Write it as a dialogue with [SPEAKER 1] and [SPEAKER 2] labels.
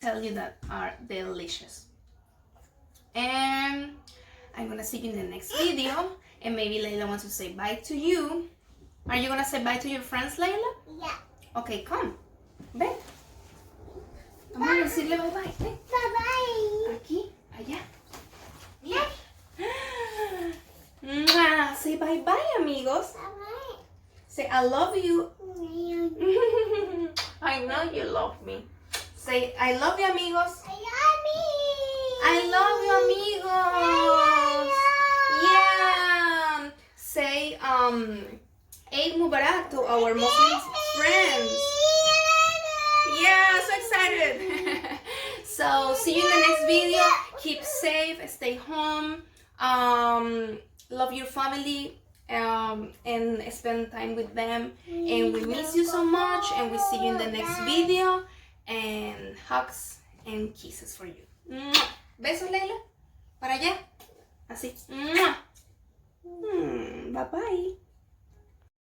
[SPEAKER 1] tell you that are delicious. And I'm gonna see you in the next video. And maybe Leila wants to say bye to you. Are you gonna say bye to your friends, Leila?
[SPEAKER 2] Yeah.
[SPEAKER 1] Okay, come. Ven. Vamos a decirle bye bye. Ven.
[SPEAKER 2] Bye bye.
[SPEAKER 1] Aquí, allá. Mira. Mwah. Say bye bye, amigos.
[SPEAKER 2] Bye bye.
[SPEAKER 1] Say I love you. I know you love me. Say I love you, amigos. I love you, amigos. Yeah. Say Eid Mubarak to our Muslim friends. Yeah, so excited. So see you in the next video. Keep safe, stay home, love your family, and spend time with them. And we miss you so much, and we see you in the next video. And hugs and kisses for you. Besos, Leila. Para allá. Así. Bye bye.